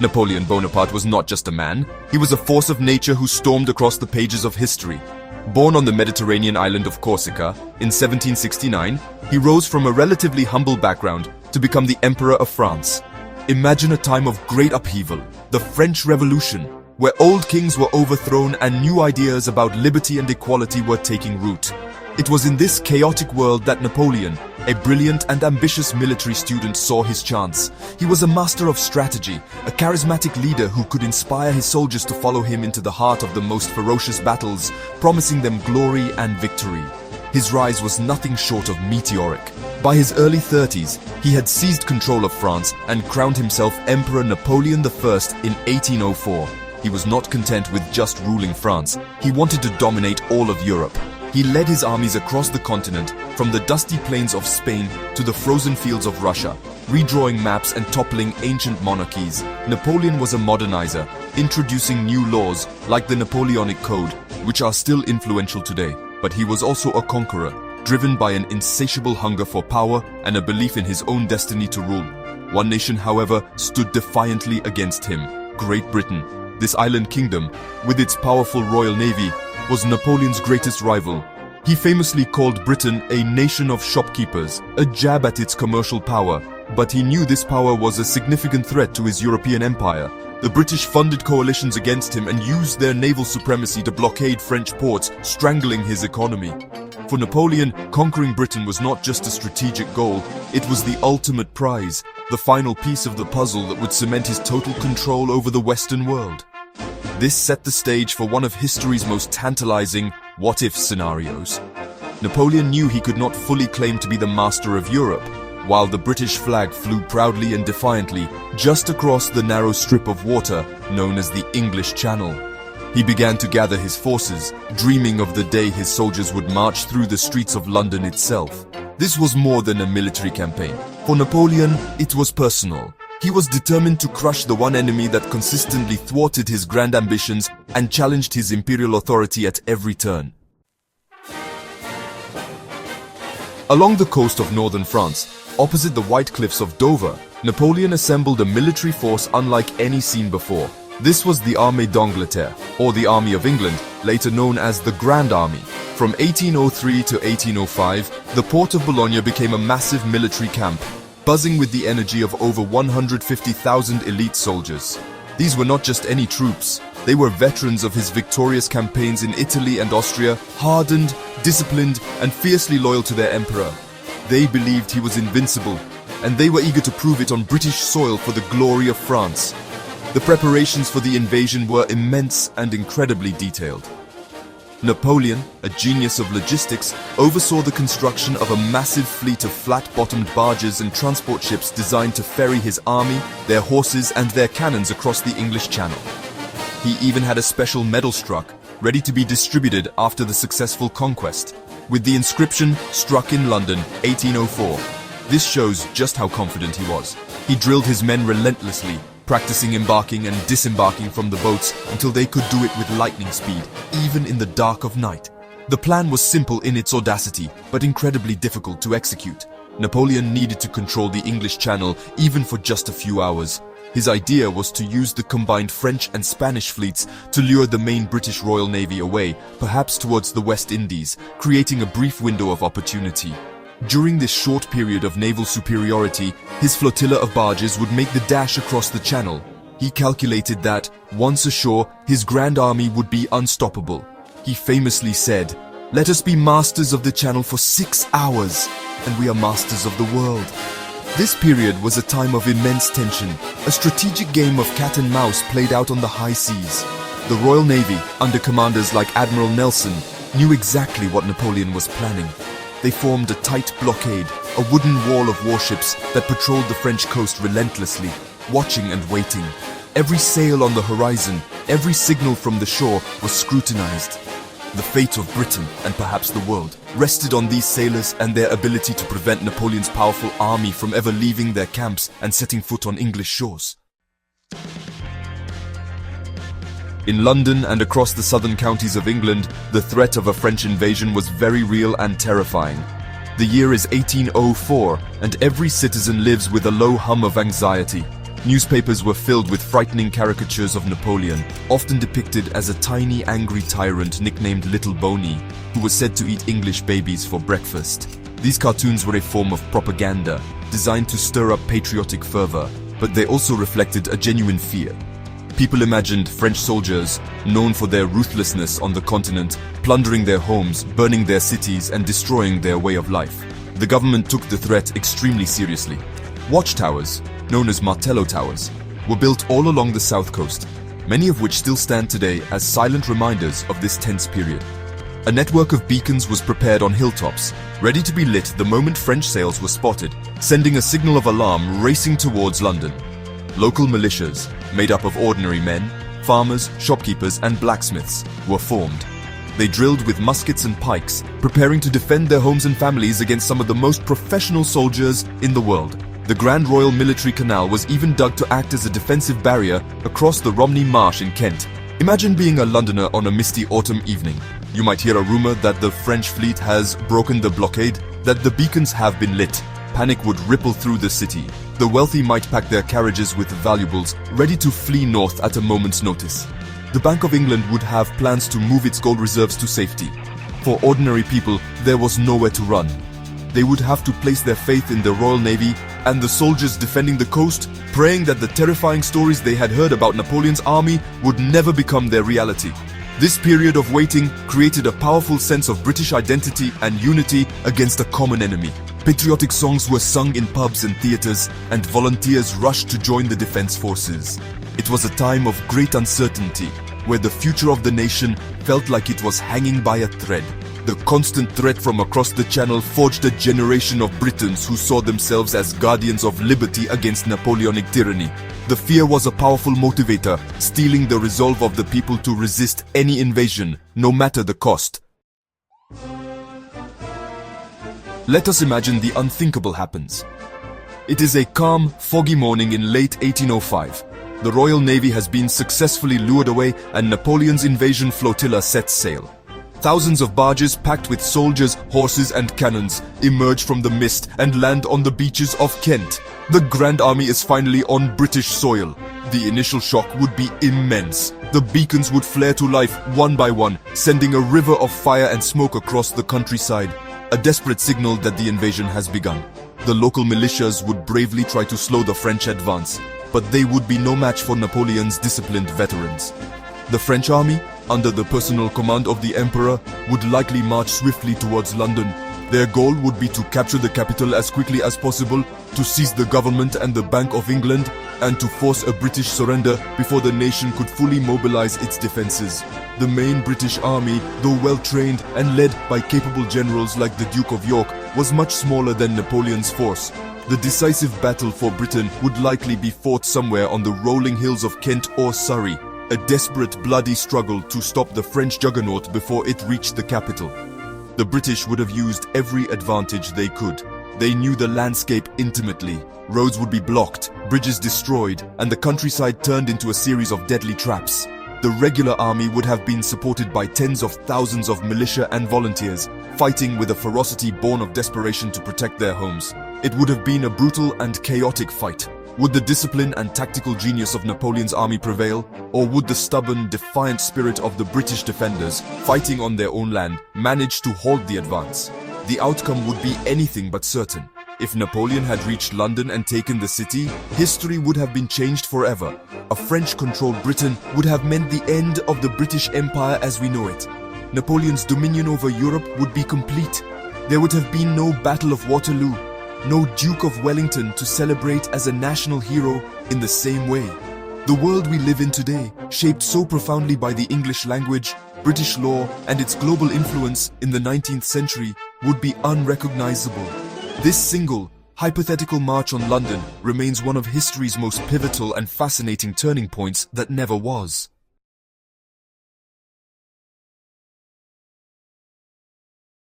Napoleon Bonaparte was not just a man, he was a force of nature who stormed across the pages of history. Born on the Mediterranean island of Corsica in 1769, he rose from a relatively humble background to become the Emperor of France. Imagine a time of great upheaval, the French Revolution, where old kings were overthrown and new ideas about liberty and equality were taking root. It was in this chaotic world that Napoleon, a brilliant and ambitious military student, saw his chance. He was a master of strategy, a charismatic leader who could inspire his soldiers to follow him into the heart of the most ferocious battles, promising them glory and victory. His rise was nothing short of meteoric. By his early 30s, he had seized control of France and crowned himself Emperor Napoleon I in 1804. He was not content with just ruling France. He wanted to dominate all of Europe. He led his armies across the continent, from the dusty plains of Spain to the frozen fields of Russia, redrawing maps and toppling ancient monarchies. Napoleon was a modernizer, introducing new laws like the Napoleonic Code, which are still influential today. But he was also a conqueror, driven by an insatiable hunger for power and a belief in his own destiny to rule. One nation, however, stood defiantly against him: Great Britain. This island kingdom, with its powerful royal navy, was Napoleon's greatest rival. He famously called Britain a nation of shopkeepers, a jab at its commercial power, but he knew this power was a significant threat to his European empire. The British funded coalitions against him and used their naval supremacy to blockade French ports, strangling his economy. For Napoleon, conquering Britain was not just a strategic goal, it was the ultimate prize, the final piece of the puzzle that would cement his total control over the Western world. This set the stage for one of history's most tantalizing what-if scenarios. Napoleon knew he could not fully claim to be the master of Europe, while the British flag flew proudly and defiantly just across the narrow strip of water known as the English Channel. He began to gather his forces, dreaming of the day his soldiers would march through the streets of London itself. This was more than a military campaign. For Napoleon, it was personal. He was determined to crush the one enemy that consistently thwarted his grand ambitions and challenged his imperial authority at every turn. Along the coast of northern France, opposite the white cliffs of Dover, Napoleon assembled a military force unlike any seen before. This was the Armée d'Angleterre, or the Army of England, later known as the Grand Army. From 1803 to 1805, the port of Boulogne became a massive military camp, buzzing with the energy of over 150,000 elite soldiers. These were not just any troops, they were veterans of his victorious campaigns in Italy and Austria, hardened, disciplined, and fiercely loyal to their emperor. They believed he was invincible, and they were eager to prove it on British soil for the glory of France. The preparations for the invasion were immense and incredibly detailed. Napoleon, a genius of logistics, oversaw the construction of a massive fleet of flat-bottomed barges and transport ships designed to ferry his army, their horses, and their cannons across the English Channel. He even had a special medal struck, ready to be distributed after the successful conquest, with the inscription "Struck in London, 1804. This shows just how confident he was. He drilled his men relentlessly, practicing embarking and disembarking from the boats until they could do it with lightning speed, even in the dark of night. The plan was simple in its audacity, but incredibly difficult to execute. Napoleon needed to control the English Channel even for just a few hours. His idea was to use the combined French and Spanish fleets to lure the main British Royal Navy away, perhaps towards the West Indies, creating a brief window of opportunity. During this short period of naval superiority, his flotilla of barges would make the dash across the channel. He calculated that, once ashore, his grand army would be unstoppable. He famously said, "Let us be masters of the channel for 6 hours, and we are masters of the world." This period was a time of immense tension, a strategic game of cat and mouse played out on the high seas. The Royal Navy, under commanders like Admiral Nelson, knew exactly what Napoleon was planning. They formed a tight blockade, a wooden wall of warships that patrolled the French coast relentlessly, watching and waiting. Every sail on the horizon, every signal from the shore was scrutinized. The fate of Britain, and perhaps the world, rested on these sailors and their ability to prevent Napoleon's powerful army from ever leaving their camps and setting foot on English shores. In London and across the southern counties of England, the threat of a French invasion was very real and terrifying. The year is 1804, and every citizen lives with a low hum of anxiety. Newspapers were filled with frightening caricatures of Napoleon, often depicted as a tiny, angry tyrant nicknamed Little Boney, who was said to eat English babies for breakfast. These cartoons were a form of propaganda, designed to stir up patriotic fervor, but they also reflected a genuine fear. People imagined French soldiers, known for their ruthlessness on the continent, plundering their homes, burning their cities, and destroying their way of life. The government took the threat extremely seriously. Watchtowers, known as Martello Towers, were built all along the south coast, many of which still stand today as silent reminders of this tense period. A network of beacons was prepared on hilltops, ready to be lit the moment French sails were spotted, sending a signal of alarm racing towards London. Local militias, made up of ordinary men, farmers, shopkeepers, and blacksmiths, were formed. They drilled with muskets and pikes, preparing to defend their homes and families against some of the most professional soldiers in the world. The Grand Royal Military Canal was even dug to act as a defensive barrier across the Romney Marsh in Kent. Imagine being a Londoner on a misty autumn evening. You might hear a rumor that the French fleet has broken the blockade, that the beacons have been lit. Panic would ripple through the city. The wealthy might pack their carriages with valuables, ready to flee north at a moment's notice. The Bank of England would have plans to move its gold reserves to safety. For ordinary people, there was nowhere to run. They would have to place their faith in the Royal Navy and the soldiers defending the coast, praying that the terrifying stories they had heard about Napoleon's army would never become their reality. This period of waiting created a powerful sense of British identity and unity against a common enemy. Patriotic songs were sung in pubs and theaters, and volunteers rushed to join the defense forces. It was a time of great uncertainty, where the future of the nation felt like it was hanging by a thread. The constant threat from across the Channel forged a generation of Britons who saw themselves as guardians of liberty against Napoleonic tyranny. The fear was a powerful motivator, steeling the resolve of the people to resist any invasion, no matter the cost. Let us imagine the unthinkable happens. It is a calm, foggy morning in late 1805. The Royal Navy has been successfully lured away and Napoleon's invasion flotilla sets sail. Thousands of barges packed with soldiers, horses, and cannons emerge from the mist and land on the beaches of Kent. The Grand Army is finally on British soil. The initial shock would be immense. The beacons would flare to life one by one, sending a river of fire and smoke across the countryside. A desperate signal that the invasion has begun. The local militias would bravely try to slow the French advance, but they would be no match for Napoleon's disciplined veterans. The French army, under the personal command of the Emperor, would likely march swiftly towards London. Their goal would be to capture the capital as quickly as possible, to seize the government and the Bank of England, and to force a British surrender before the nation could fully mobilize its defenses. The main British army, though well-trained and led by capable generals like the Duke of York, was much smaller than Napoleon's force. The decisive battle for Britain would likely be fought somewhere on the rolling hills of Kent or Surrey. A desperate, bloody struggle to stop the French juggernaut before it reached the capital. The British would have used every advantage they could. They knew the landscape intimately. Roads would be blocked, bridges destroyed, and the countryside turned into a series of deadly traps. The regular army would have been supported by tens of thousands of militia and volunteers, fighting with a ferocity born of desperation to protect their homes. It would have been a brutal and chaotic fight. Would the discipline and tactical genius of Napoleon's army prevail, or would the stubborn, defiant spirit of the British defenders, fighting on their own land, manage to halt the advance? The outcome would be anything but certain. If Napoleon had reached London and taken the city, history would have been changed forever. A French-controlled Britain would have meant the end of the British Empire as we know it. Napoleon's dominion over Europe would be complete. There would have been no Battle of Waterloo, no Duke of Wellington to celebrate as a national hero in the same way. The world we live in today, shaped so profoundly by the English language, British law, and its global influence in the 19th century, would be unrecognizable. This single, hypothetical march on London remains one of history's most pivotal and fascinating turning points that never was.